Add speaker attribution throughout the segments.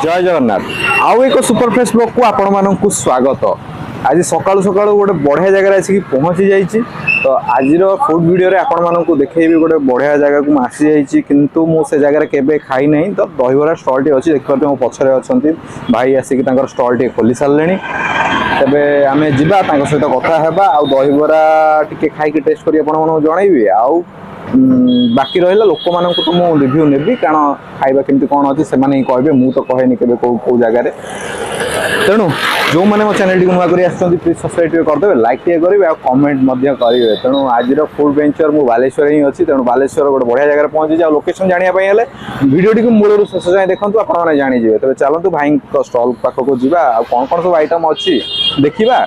Speaker 1: जय जगन्नाथ आउ एक सुपरफ्रेश ब्लॉग को आपण मानक स्वागत। आज सकाळु सकाळु गोटे बढ़िया जगह आसिक पहुंची जाइए। तो आज फूड वीडियो रे आपण मानक देखैबी गोटे बढ़िया जगह को आसी जाइए, किंतु मु से जगह केबे खाई नहीं। तो दहीबरा स्टॉल टी अछि, देखते मो पछरे अछंती भाई आसिक तांकर स्टॉल टी खोली सारलेनी। तबे आमे जिबा तांकर सहित कथा हेबा आ दहीबरा टिके खाई के टेस्ट करी आपण मानक जणाइबी। आउ बाकी रहा लोक मान तो मुझे रिव्यू नेबी कारण खाଇବା केमती कौन अच्छी से कहे, मु तो कहे केबे कौ जगार। तेणु जो मैंने मो चैनल टी नुआ कर प्लीज सब्सक्राइब करदे, लाइक करेंगे और कमेंट करेंगे। तेणु आज फूड वेंचर मु बालेश्वर ही अच्छी। तेणु बालेश्वर गोटे बढ़िया जगह पहुंची जाए। लोकेशन जानापी भिडियो टी मूल शेष जाए देखो आपने जानीजे। तेज चलतु भाई स्टल पाखक जा कौन कौन सब आइटम अच्छी देखा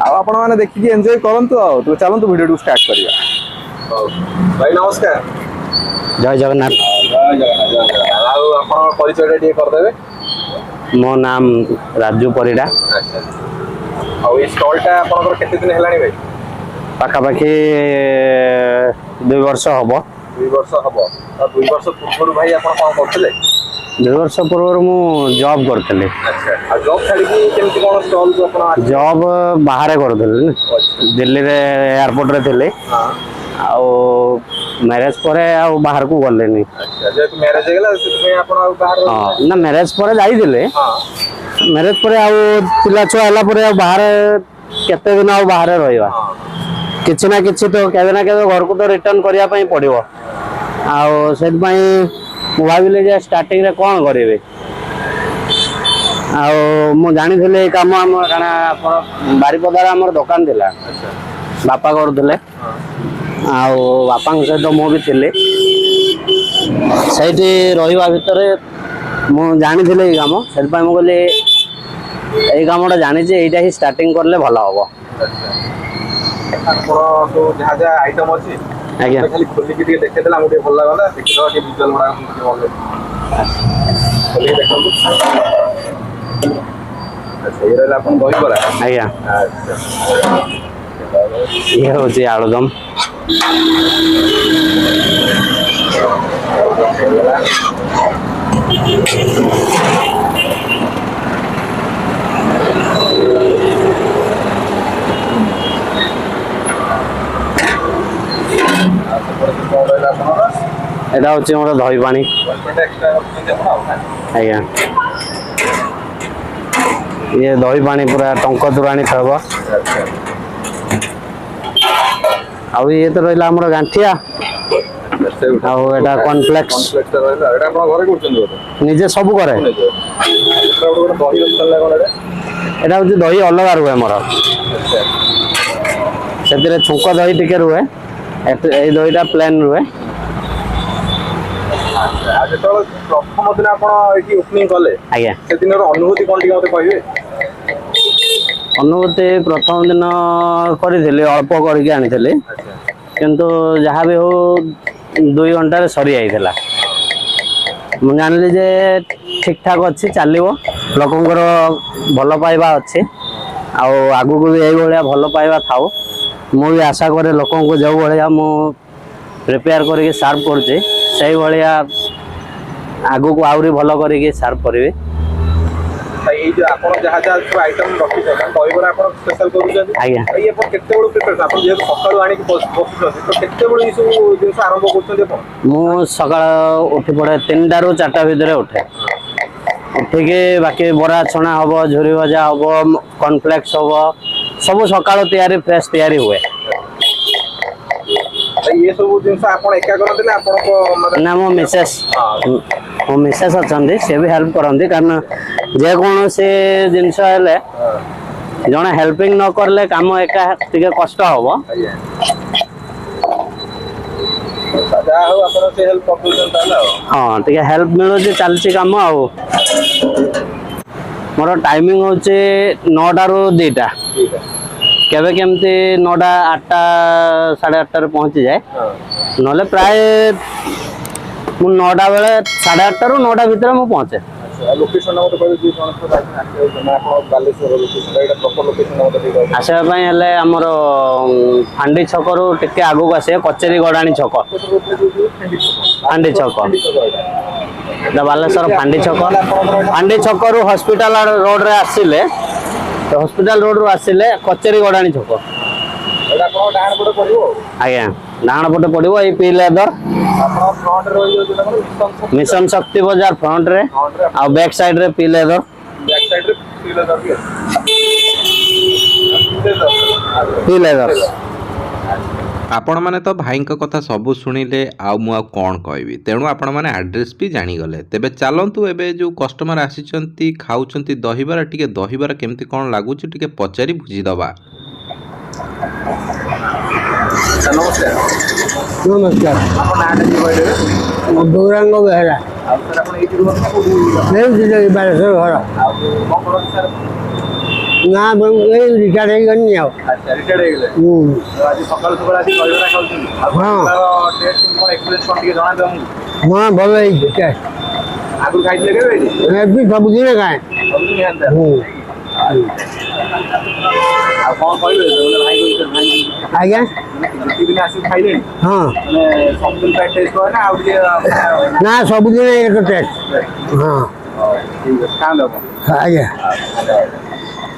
Speaker 1: आपने देखिए एंजॉय करूँ। तो चलतु भिडियो स्टार्ट करवा। भाई नमस्कार।
Speaker 2: जय जगन्नाथ।
Speaker 1: परिचय करदे।
Speaker 2: मो नाम राजू परिडा।
Speaker 1: स्टॉलटा केते दिन हेलानी भाई?
Speaker 2: पाखापाखि 2 वर्ष हम।
Speaker 1: 2 वर्ष हम। 2 वर्ष पूर्व भाई आप कौन करते?
Speaker 2: 2 वर्ष पूर्व मु जॉब करते।
Speaker 1: अच्छा, जॉब छाड़ी केमती कौन स्टॉल को अपन?
Speaker 2: जॉब बाहर करते, दिल्ली रे एयरपोर्ट रे थे। आउ मैरेज परे आउ बाहर को गले नहीं।
Speaker 1: अच्छा, जे मैरेज हे गेला से आपण आउ बाहर?
Speaker 2: हां ना, मैरेज परे जाई दिले। हां, मैरेज परे आउ पिला छुआ हला परे आउ बाहर केते दिन आउ बाहर रहिबा। किछि ना किछि तो केबे ना केबे घर को तो रिटर्न करिया पई पड़िबो। आउ सेत पई मु भाबिले जे स्टार्टिंग रे कोन करिवे। आउ मु जानि थिले काम हम काना बारीपदार हमर दुकान दिला। अच्छा, बापा करथले। आउ बापा सहित मु भी थिले सही रहा भितर। मु जानी ये कम से मु कहली ये कमटा जानी यहीटा ही स्टार्टिंग करले भल हम।
Speaker 1: जहाँ जहाँ आइटम अच्छी
Speaker 2: आज्ञा
Speaker 1: खाली खोलिक देखे मुझे भल लगला। देखा विजुअल गुड़ा ये रहा दहीबरा।
Speaker 2: आज्ञा ये हूँ आलुदम। एटा हूँ मोर दही पानी। आज्ञा ये दही पानी पूरा टंक तोराणी थब। आउ ये तो रहा हमर गांठिया। आउ एटा कॉर्नफ्लेक्स निजे सब करे। एटा हूँ दही अलग रुहे मोर, से छुंक दही टिके रुहे। ए दहीटा प्लेन रुहे।
Speaker 1: प्रथम दिन ओपनिंग कले
Speaker 2: आज्ञा
Speaker 1: से दिन अनुभूति कौन मत कहे?
Speaker 2: अनुभूति प्रथम दिन करी अल्प करके आनी, किंतु जहाँ भी हो 2 घंटा सरी जाइला। मु जानिली जे ठीक ठाक अच्छी चलो लोकंर भल पाइबा अच्छी। आगू को भी यही भल पाइबा थाउ। मु भी आशा करे लोक जो भाया मु प्रिपेयर करके सर्व कर आगू को आहरी भल करके सर्व करी।
Speaker 1: आइटम रखी दहीबरा आप स्पेशल कर।
Speaker 2: आज्ञा मु सका उठी पड़े 3टा ରୁ 4टा भितर उठे। उठिके बाकी बरा छणा हम, झुरी भजा हम, कॉर्नफ्लेक्स हम, सब सकाळ तैयारी फ्रेश तैयारी हुए।
Speaker 1: ये सब जिनस आपण एका करते ना आपण
Speaker 2: ना? मो मिसेस अच्छे सी भी हेल्प करती, कारण जे कौन से जिनस जड़े हेल्पिंग न करले काम एका टे कष्ट हम। हाँ टे हेल्प मिलूँ चलती कम। आ मोर टाइमिंग हूँ 9टा ରୁ 2ଟା। केबे केमती 9टा 8टा 8:30 पहुंची जाए। नले प्राय मु 9टा बेले 8:30 ରୁ 9टा भितर मु पहुंचे।
Speaker 1: लोकेशन मत कहबे जे कोन सब आपण बालेश्वर लोकेशन एटा प्रॉपर लोकेशन मत दे दो।
Speaker 2: आसे पई हले हमर फांडी छक रो टिके आगु आसे कचेरी गडाणी छक। फांडी छक बालेश्वर फांडी छक रु हॉस्पिटल रोड रे आसिले तो हॉस्पिटल रोड रु आसिले कचेरी गडाणी छक
Speaker 1: एटा कोन डाण पटे पड़िबो
Speaker 2: आज्ञा डाण पटे पड़िबो ए पी लेदर
Speaker 1: आपण फ्रंट रे होई जो
Speaker 2: मिशन शक्ति बाजार फ्रंट रे आ बैक साइड रे पी लेदर
Speaker 1: बैक साइड रे
Speaker 2: पी लेदर
Speaker 3: आपण मैंने तो भाई कथा सबू शुणिले आउ कौन कहबी तेणु आपण मैंने आड्रेस भी जानीगले तेबे चलतु एबे जो कस्टमर आसी खाऊंट दहीबरा टिके दहीबरा केमती कौन लगुच टिके पचारि बुझीदबा।
Speaker 1: नमस्कार
Speaker 2: नमस्कार
Speaker 1: आपण नाटा जी कहले
Speaker 2: गौरांग बेहरा
Speaker 1: आ सर आपण एठी रुम कोडी
Speaker 2: बालेश्वर घर
Speaker 1: कोन कोन सर
Speaker 2: ना रिटायर्ड करनी
Speaker 1: अच्छा रिटायर्ड हो गले आज सकाल सकाल आज दहीबरा खाउछन
Speaker 2: हां
Speaker 1: टेस्ट कोन एक्सपीरियंस कोन टिके जणा दम
Speaker 2: हां भलो है
Speaker 1: आगु खाइले केबे
Speaker 2: मैं भी सब दिन खाए
Speaker 1: सब दिन खाते आ कोन कहले भाई भाई
Speaker 2: आज्ञा
Speaker 1: किसी दिन आसी खाइले
Speaker 2: हाँ
Speaker 1: माने सब दिन का टेस्ट हो ना आउ
Speaker 2: ना सब दिन एक टेस्ट हाँ
Speaker 1: ठीक है खान लो
Speaker 2: आज्ञा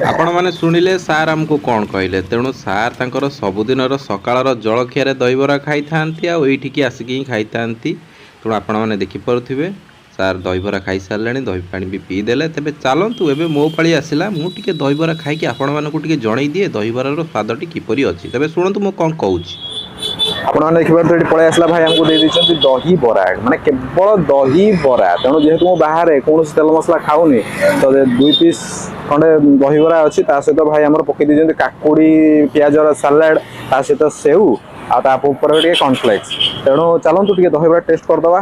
Speaker 3: आपण मैंने शुणिले सार आमको कौन कहले तेणु सार तांकर सबुदिनर सकाळर जलखिया दहीबरा खाई था आठिकी आसिकी खाई था तेणु आपण मैंने देखिपे सार दहीबरा खाई सारे दही पानी भी पीदेले तेज चलतु एवं मो पाली आसला मुझे दहीबरा खाई आपण मानक जन दिए दहीबरार स्वादटी किपरि अच्छी तेज शुणु मु कौन कहूँ
Speaker 1: आपण मैंने देखिए तो पलि आसला भाई आमको दे दही बरा माने केवल दही बरा तेणु जेहेतु मो बाहर कौन तेल मसला खाऊनी तो 2 पीस खंडे दहीबरा अच्छी सहित भाई आम पकई दीजिए काकुड़ी पियाजर सालाड सहित सेऊ आपर कॉर्नफ्लेक्स तेणु चलतु टे दहीबरा टेस्ट करदे।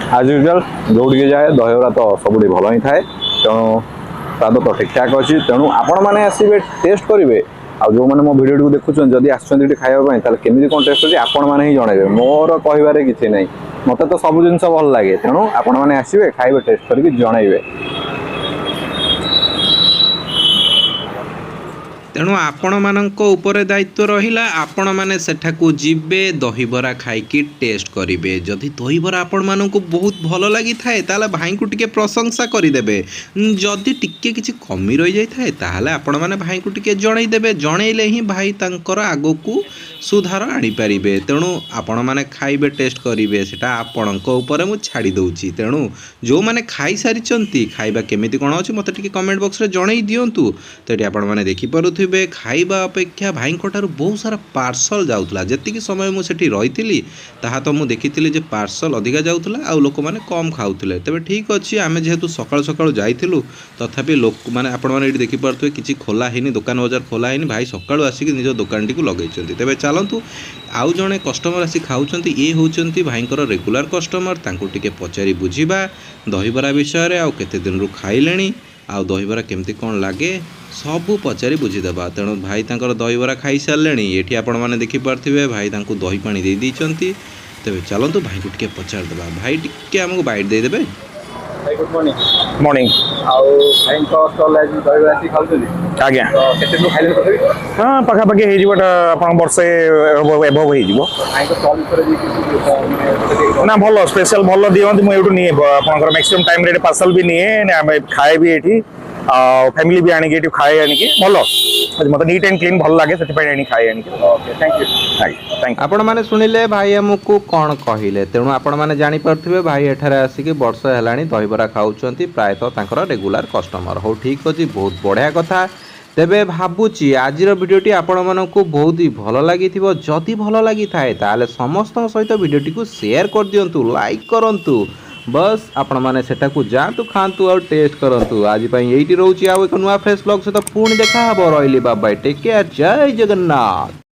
Speaker 1: आज यूजुअल जोड़ी जाए दहीबरा तो सब भल ही थाए तेणु स्वाद तो ठीक ठाक अच्छी तेणु आपण मैंने आसवे टेस्ट करेंगे आउ जो मैंने मो वीडियो को देखुं जदि आसुँच खावाई केमी कौन टेस्ट अच्छी आपण मैंने ही जनइबे मोर कहबारे किसी ना मत तो सब जिन भल लगे तेणु आपण मैंने आसवे खाइबे टेस्ट करके जनइबे।
Speaker 3: तेणु आपण मानक उपरे दायित्व रहिला आपण माने सेठाकू जिबे दहीबरा खाइकी टेस्ट करिवे जदि दहीबरा आपण मानक बहुत भल लगी थाए ताले भाई को टिके प्रशंसा करिदेबे जदि टिके किछि कमी रहि जाय थाए ताले आपण माने भाई को टिके जणै देबे जणैले ही भाई तांकर आगोकू सुधार आनी पारिबे तेणु आपण माने खाइबे टेस्ट करिवे सेटा आपणक उपरे मु छाड़ी दउची तेणु जो माने खाई सारिचंती खाइबा केमिति कोन अछि मते टिके कमेंट बॉक्स रे जणै दियंतु तेटी आपण माने देखि परुथिबे खाइबा अपेक्षा भाई बहुत सारा पार्सल जाऊला जी समय मुझे रही ताहा तो मुझे देखी जे पार्सल अधिका जाऊला आ लोक मैंने कम खाऊले तेज ठीक अच्छे आम जेहेतु सकाल सकाल जाइलु तथापि लोक मैंने आपण मैंने देखी पारे किसी खोला है दुकान बजार खोला है भाई सकाल आसिक निज दुकान टी लगे तेज चलतु आउ जड़े कस्टमर आसी खाऊँ ये होती भाईंकर रेगुलर कस्टमर टे पचारि बुझा दहीबरा विषय आउ केते दिन खाइले आउ दहीबरा केमती कौन लगे सबू पचारि बुझीदेवा तेणु भाई तांकर दहीबरा खाई सारे ये आपण मैंने देखिपे भाई तांको दही पानी दे देइचंती तेबे चलतु भाई को टिके पचारदेवा भाई टिके आमको बाइट देदेबे।
Speaker 1: भाई गुड मॉर्निंग
Speaker 4: मॉर्निंग
Speaker 1: आउ भाई को स्टॉल आज दहीबरा आसी खाउछली
Speaker 4: आज्ञा
Speaker 1: तो केते लोग खाइले तथापि
Speaker 4: हाँ पाखापाखि हो वर्षे एभव हो
Speaker 1: भाई को स्टॉल पर जे किसी
Speaker 4: ना भल स्पेशल भल दिखती मुझे नहीं आप मैक्सिमम टाइम रे पार्सल भी निए खाए भी ये फैमिली भी आनिक खाए आनिक भल मत नीट एंड क्लीन भल लगे से खाए आनिक
Speaker 1: ओके थैंक यू
Speaker 4: थैंक
Speaker 3: आपण माने सुनिले भाई आमको कौन कहले तेणु आपण माने जानी पारथिबे भाई एठारे आसिक वर्ष हेलानी दहीबरा खाउचंती प्रायतः तांकर रेगुलर कस्टमर हो ठीक अछि बहुत बढ़िया कथा तेबे भाबुची आजिर वीडियोटी आपण मानकू बहुत ही भल लगी जदि भल लगी थाए ताले समस्त सहित वीडियोटी को शेयर कर दियंतु लाइक करंतु बस आपण माने सेटा को जातु खातु और टेस्ट करंतु आज पई एठी रहउची आ एक नुवा फ्रेश ब्लॉग से तो पुणी देखा हबो रहिली बाय बाय टेक केयर जय जगन्नाथ।